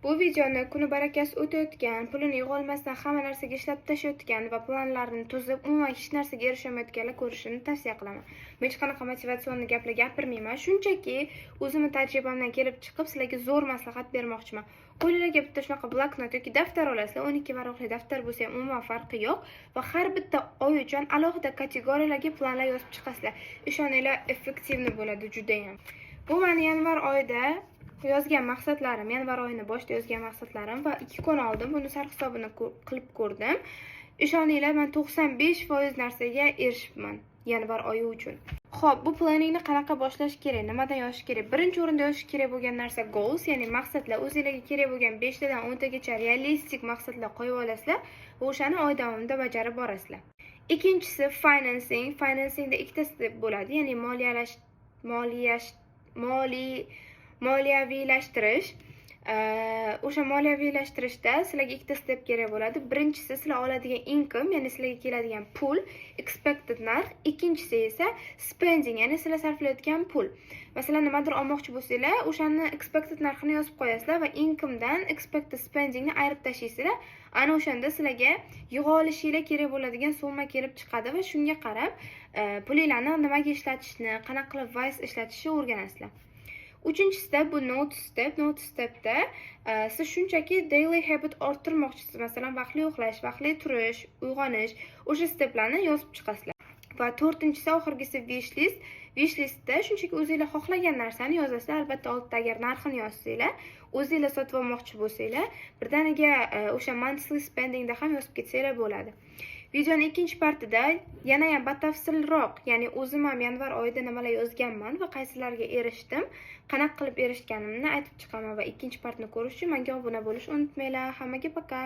Bu videoni kuni barakasi o'tayotgan, pulini yig'olmasdan hamma narsaga ishlab tashlayotgan va planlarini tuzib, umuman hech narsaga erisholmayotganlar ko'rishini tavsiya qilaman. Men hech qanaqa motivatsion gaplar gapirmayman. Shunchaki o'zimning tajribamdan kelib chiqib, sizlarga zo'r maslahat bermoqchiman. Qo'lingizga bitta shunaqa bloknot yoki daftar olasizlar. 12 varaqli daftar bo'lsa ham umuman farqi yo'q va har bitta oy uchun alohida kategoriyalarga planlar yozib chiqasizlar. Ishoninglar, effektivni bo'ladi juda ham. Bu meni yanvar oyida yozgan maqsadlarim, yanvar oyini boshida yozgan maqsadlarim va 2 kun oldin buni sarf hisobini qilib ko'rdim. Ishoninglar, men 95% narsaga erishibman yanvar oyi uchun. Xo'p, bu planningni qanaqa boshlash kerak? Nimadan yozish kerak? Birinchi o'rinda yozish kerak bo'lgan narsa goals, ya'ni maqsadlar. O'zingizga kerak bo'lgan 5 tadan 10 tagacha realistik maqsadlar qo'yib olasizlar va o'shani oy davomida bajarib borasizlar. Ikkinchisi financing. Financingda ikkita step bo'ladi, ya'ni moliyaviylashtirish. O'sha moliyaviylashtirishda sizlarga ikkita step kerak bo'ladi. Birinchisi sizlar oladigan income, ya'ni sizlarga keladigan pul, expected narx. Ikkinchisi esa spending, ya'ni sizlar sarflayotgan pul. Masalan, nimadir olmoqchi bo'lsanglar, o'shani expected narxini yozib qo'yasizlar va income dan expected spendingni ayirib tashlaysizlar. Ana o'shanda sizlarga yig'a olishinglar kerak bo'ladigan summa kelib chiqadi va shunga qarab pulinglarni nimaga ishlatishni, qanaqa qilib wise ishlatishni o'rganasizlar. Uchinchi step bu note step. Note stepda siz shunchaki daily habit orttirmoqchisiz. Masalan, vaqtli uxlash, vaqtli turish, uyg'onish, o'sha steplarni yozib chiqasizlar. Va to'rtinchisi, oxirgisi wish list. Wish listda shunchaki o'zingizlar xohlagan narsani yozasizlar. Albatta, oltida agar narxini yozsanglar, o'zingizlar sotib olmoqchi bo'lsanglar, birdaniga o'sha monthly spendingda ham yozib ketsanglar bo'ladi. Videoning ikkinchi partida yana ham batafsilroq, ya'ni o'zim ham yanvar oyida nimalar yozganman va qaysilarga erishdim, qanaqa qilib erishganimni aytib chiqaman va ikkinchi partni ko'rish uchun menga obuna bo'lishni unutmanglar. Hammaga paka.